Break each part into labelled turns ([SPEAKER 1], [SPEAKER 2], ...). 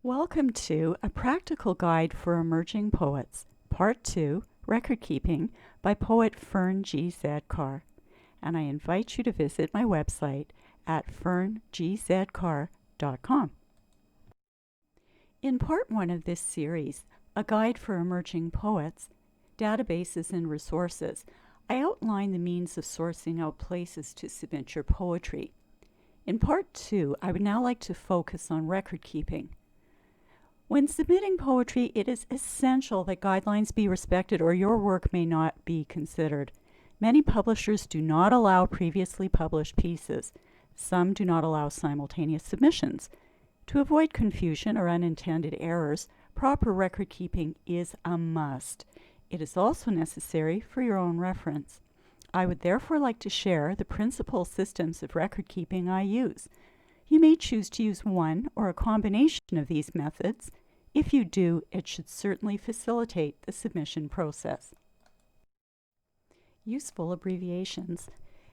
[SPEAKER 1] Welcome to A Practical Guide for Emerging Poets, Part 2, Record Keeping, by poet Fern G. Carr. And I invite you to visit my website at ferngzcarr.com. In Part 1 of this series, A Guide for Emerging Poets, Databases and Resources, I outline the means of sourcing out places to submit your poetry. In Part 2, I would now like to focus on record keeping. When submitting poetry, it is essential that guidelines be respected or your work may not be considered. Many publishers do not allow previously published pieces. Some do not allow simultaneous submissions. To avoid confusion or unintended errors, proper record keeping is a must. It is also necessary for your own reference. I would therefore like to share the principal systems of record keeping I use. You may choose to use one or a combination of these methods. If you do, it should certainly facilitate the submission process. Useful abbreviations.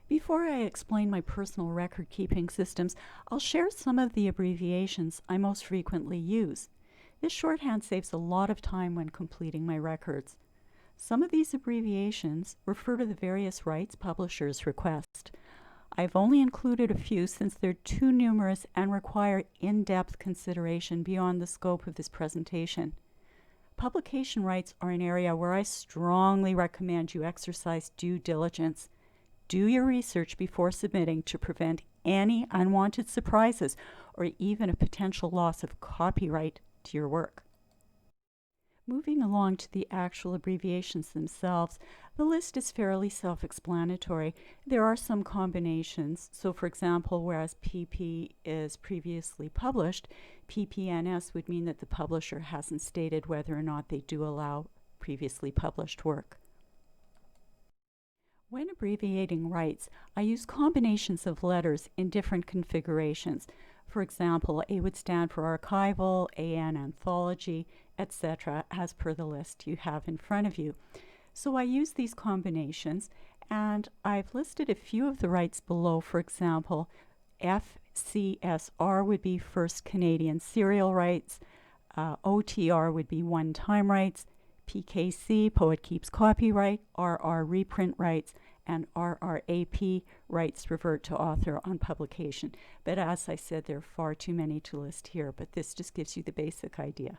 [SPEAKER 1] Before I explain my personal record-keeping systems, I'll share some of the abbreviations I most frequently use. This shorthand saves a lot of time when completing my records. Some of these abbreviations refer to the various rights publishers request. I've only included a few since they're too numerous and require in-depth consideration beyond the scope of this presentation. Publication rights are an area where I strongly recommend you exercise due diligence. Do your research before submitting to prevent any unwanted surprises or even a potential loss of copyright to your work. Moving along to the actual abbreviations themselves, the list is fairly self-explanatory. There are some combinations. So for example, whereas PP is previously published, PPNS would mean that the publisher hasn't stated whether or not they do allow previously published work. When abbreviating rights, I use combinations of letters in different configurations. For example, A would stand for archival, AN anthology, etc., as per the list you have in front of you. So I use these combinations, and I've listed a few of the rights below. For example, FCSR would be First Canadian Serial Rights, OTR would be one-time rights, PKC, Poet Keeps Copyright, RR Reprint Rights, and RRAP, rights revert to author on publication. But as I said, there are far too many to list here, but this just gives you the basic idea.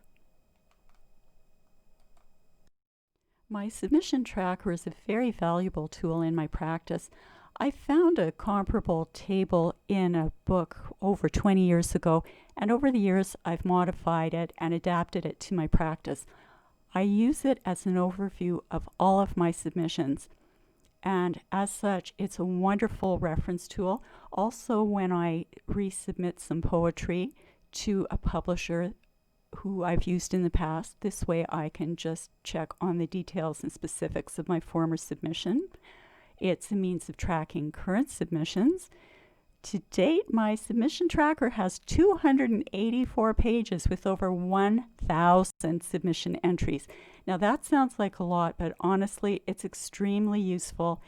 [SPEAKER 1] My submission tracker is a very valuable tool in my practice. I found a comparable table in a book over 20 years ago, and over the years I've modified it and adapted it to my practice. I use it as an overview of all of my submissions, and as such, it's a wonderful reference tool. Also, when I resubmit some poetry to a publisher who I've used in the past, this way I can just check on the details and specifics of my former submission. It's a means of tracking current submissions. To date, my submission tracker has 284 pages with over 1,000 submission entries. Now that sounds like a lot, but honestly, it's extremely useful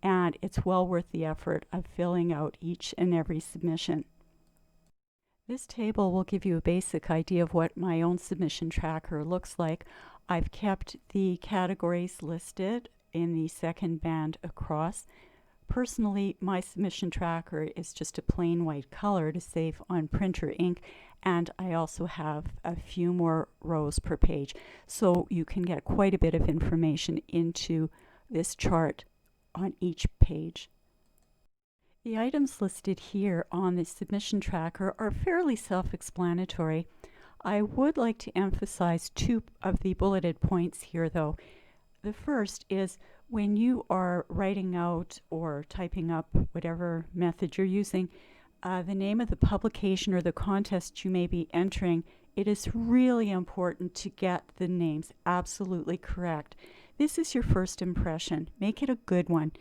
[SPEAKER 1] and it's well worth the effort of filling out each and every submission. This table will give you a basic idea of what my own submission tracker looks like. I've kept the categories listed in the second band across. Personally, my submission tracker is just a plain white color to save on printer ink, and I also have a few more rows per page, so you can get quite a bit of information into this chart on each page. The items listed here on the submission tracker are fairly self-explanatory. I would like to emphasize two of the bulleted points here, though. The first is when you are writing out or typing up whatever method you're using, the name of the publication or the contest you may be entering, it is really important to get the names absolutely correct. This is your first impression. Make it a good one.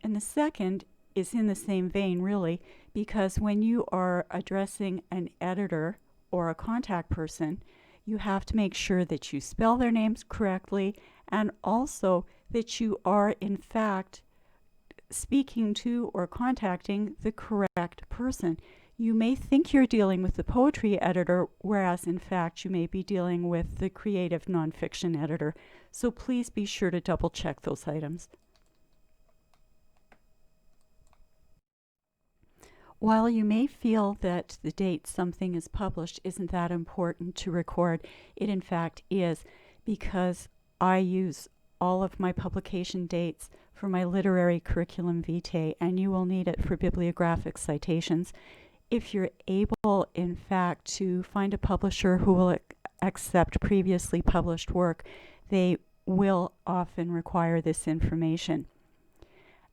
[SPEAKER 1] And the second is in the same vein, really, because when you are addressing an editor or a contact person, you have to make sure that you spell their names correctly and also that you are, in fact, speaking to or contacting the correct person. You may think you're dealing with the poetry editor, whereas in fact you may be dealing with the creative nonfiction editor. So please be sure to double check those items. While you may feel that the date something is published isn't that important to record, it in fact is, because I use all of my publication dates for my literary curriculum vitae, and you will need it for bibliographic citations. If you're able, in fact, to find a publisher who will accept previously published work, they will often require this information.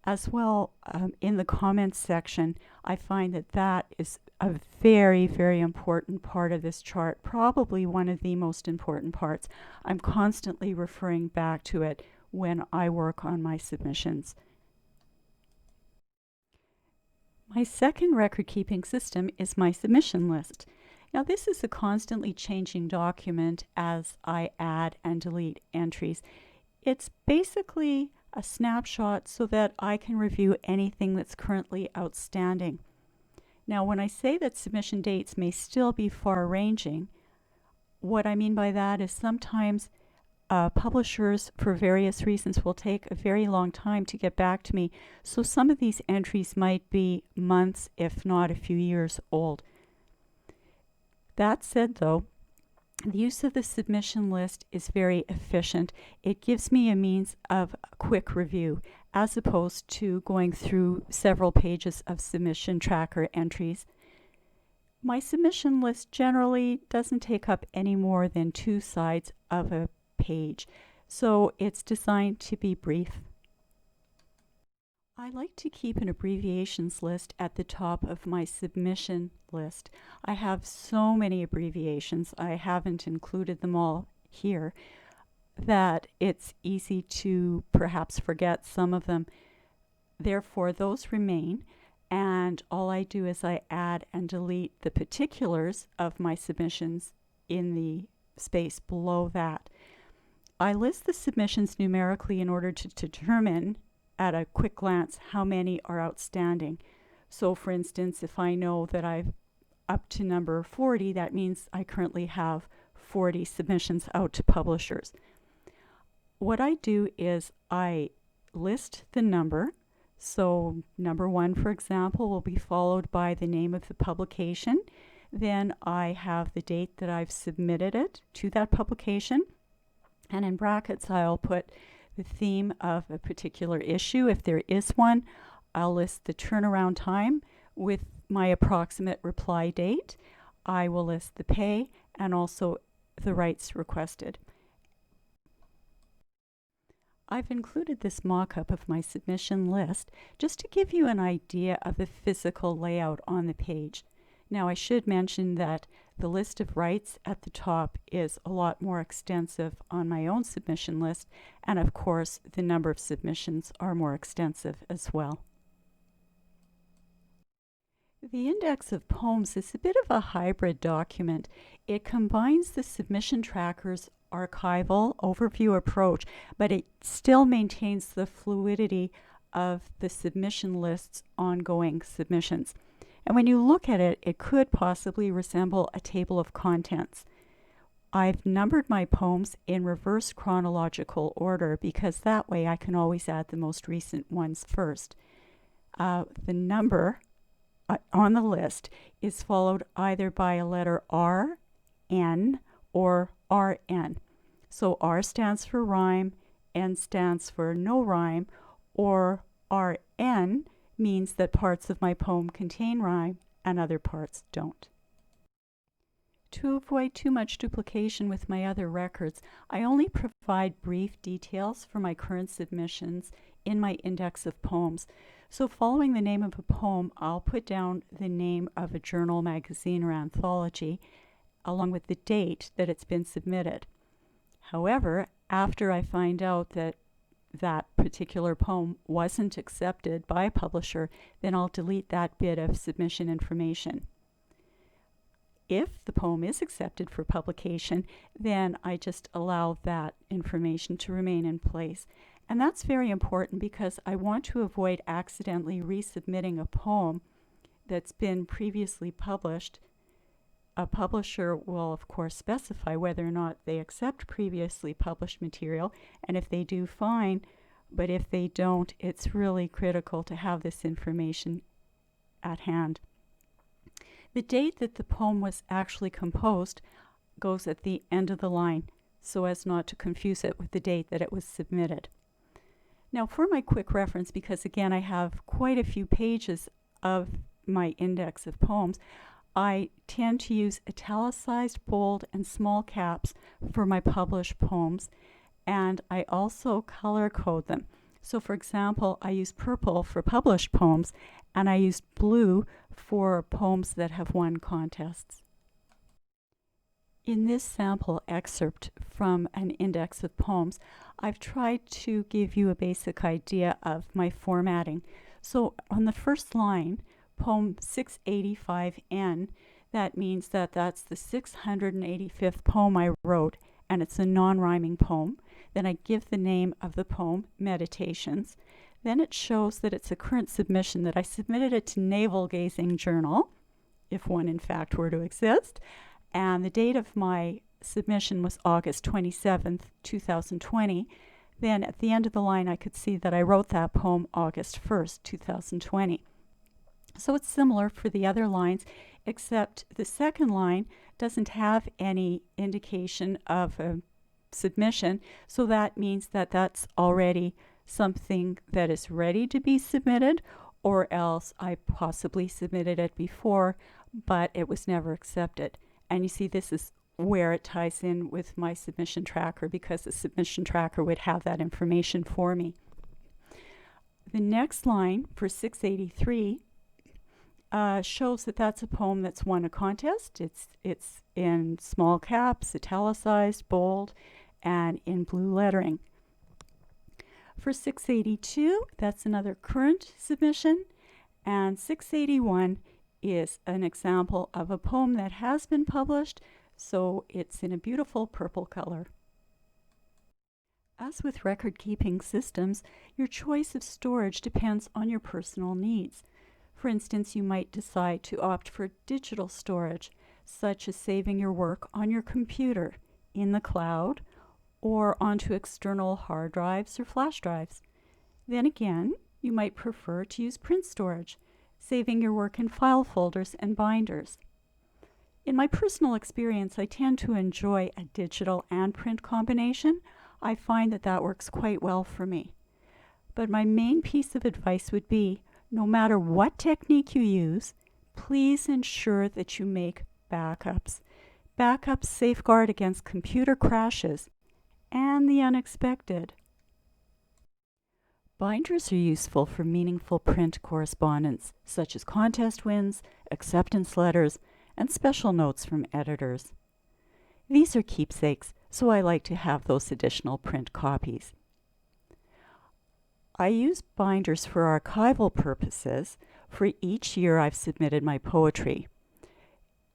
[SPEAKER 1] As well, in the comments section, I find that that is a very, very important part of this chart, probably one of the most important parts. I'm constantly referring back to it when I work on my submissions. My second record-keeping system is my submission list. Now, this is a constantly changing document as I add and delete entries. It's basically a snapshot so that I can review anything that's currently outstanding. Now, when I say that submission dates may still be far-ranging, what I mean by that is sometimes publishers, for various reasons, will take a very long time to get back to me. So some of these entries might be months, if not a few years old. That said, though, the use of the submission list is very efficient. It gives me a means of quick review, as opposed to going through several pages of submission tracker entries. My submission list generally doesn't take up any more than 2 sides of a page, so it's designed to be brief. I like to keep an abbreviations list at the top of my submission list. I have so many abbreviations, I haven't included them all here, that it's easy to perhaps forget some of them. Therefore, those remain, and all I do is I add and delete the particulars of my submissions in the space below that. I list the submissions numerically in order to determine at a quick glance how many are outstanding. So for instance, if I know that I've up to number 40, that means I currently have 40 submissions out to publishers. What I do is I list the number. So number 1, for example, will be followed by the name of the publication. Then I have the date that I've submitted it to that publication. And in brackets, I'll put the theme of a particular issue, if there is one. I'll list the turnaround time with my approximate reply date. I will list the pay and also the rights requested. I've included this mock-up of my submission list just to give you an idea of the physical layout on the page. Now, I should mention that the list of rights at the top is a lot more extensive on my own submission list, and of course, the number of submissions are more extensive as well. The index of poems is a bit of a hybrid document. It combines the submission tracker's archival overview approach, but it still maintains the fluidity of the submission list's ongoing submissions. And when you look at it, it could possibly resemble a table of contents. I've numbered my poems in reverse chronological order because that way I can always add the most recent ones first. The number on the list is followed either by a letter R, N, or RN. So R stands for rhyme, N stands for no rhyme, or RN means that parts of my poem contain rhyme and other parts don't. To avoid too much duplication with my other records, I only provide brief details for my current submissions in my index of poems. So following the name of a poem, I'll put down the name of a journal, magazine, or anthology, along with the date that it's been submitted. However, after I find out that that particular poem wasn't accepted by a publisher, then I'll delete that bit of submission information. If the poem is accepted for publication, then I just allow that information to remain in place. And that's very important because I want to avoid accidentally resubmitting a poem that's been previously published, a publisher will of course specify whether or not they accept previously published material, and if they do, fine, but if they don't, it's really critical to have this information at hand. The date that the poem was actually composed goes at the end of the line, so as not to confuse it with the date that it was submitted. Now for my quick reference, because again I have quite a few pages of my index of poems, I tend to use italicized, bold, and small caps for my published poems, and I also color code them. So for example, I use purple for published poems, and I use blue for poems that have won contests. In this sample excerpt from an index of poems, I've tried to give you a basic idea of my formatting. So on the first line, poem 685N, that means that that's the 685th poem I wrote, and it's a non-rhyming poem. Then I give the name of the poem, Meditations. Then it shows that it's a current submission, that I submitted it to Navel Gazing Journal, if one in fact were to exist. And the date of my submission was August 27th, 2020. Then at the end of the line, I could see that I wrote that poem August 1st, 2020. So it's similar for the other lines, except the second line doesn't have any indication of a submission, so that means that that's already something that is ready to be submitted, or else I possibly submitted it before, but it was never accepted. And you see, this is where it ties in with my submission tracker, because the submission tracker would have that information for me. The next line for 683 shows that that's a poem that's won a contest. It's in small caps, italicized, bold, and in blue lettering. For 682, that's another current submission, and 681 is an example of a poem that has been published, so it's in a beautiful purple color. As with record-keeping systems, your choice of storage depends on your personal needs. For instance, you might decide to opt for digital storage, such as saving your work on your computer, in the cloud, or onto external hard drives or flash drives. Then again, you might prefer to use print storage, saving your work in file folders and binders. In my personal experience, I tend to enjoy a digital and print combination. I find that that works quite well for me. But my main piece of advice would be, no matter what technique you use, please ensure that you make backups. Backups safeguard against computer crashes and the unexpected. Binders are useful for meaningful print correspondence, such as contest wins, acceptance letters, and special notes from editors. These are keepsakes, so I like to have those additional print copies. I use binders for archival purposes for each year I've submitted my poetry.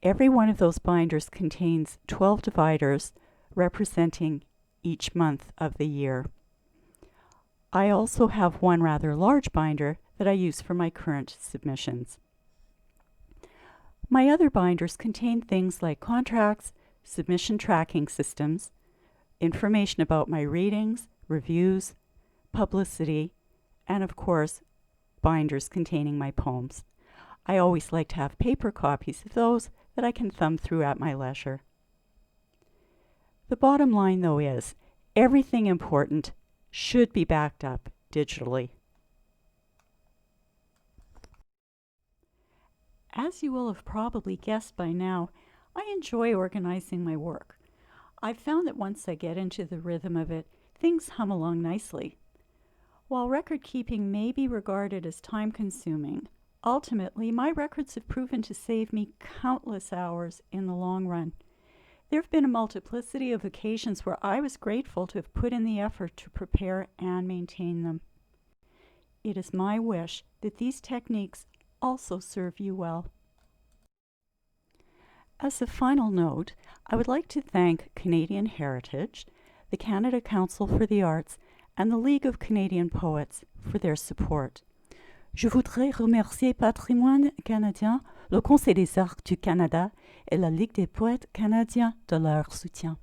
[SPEAKER 1] Every one of those binders contains 12 dividers representing each month of the year. I also have one rather large binder that I use for my current submissions. My other binders contain things like contracts, submission tracking systems, information about my readings, reviews, publicity, and of course, binders containing my poems. I always like to have paper copies of those that I can thumb through at my leisure. The bottom line, though, is everything important should be backed up digitally. As you will have probably guessed by now, I enjoy organizing my work. I've found that once I get into the rhythm of it, things hum along nicely. While record keeping may be regarded as time-consuming, ultimately my records have proven to save me countless hours in the long run. There have been a multiplicity of occasions where I was grateful to have put in the effort to prepare and maintain them. It is my wish that these techniques also serve you well. As a final note, I would like to thank Canadian Heritage, the Canada Council for the Arts, and the League of Canadian Poets for their support. Je voudrais remercier Patrimoine canadien, le Conseil des arts du Canada et la Ligue des poètes canadiens de leur soutien.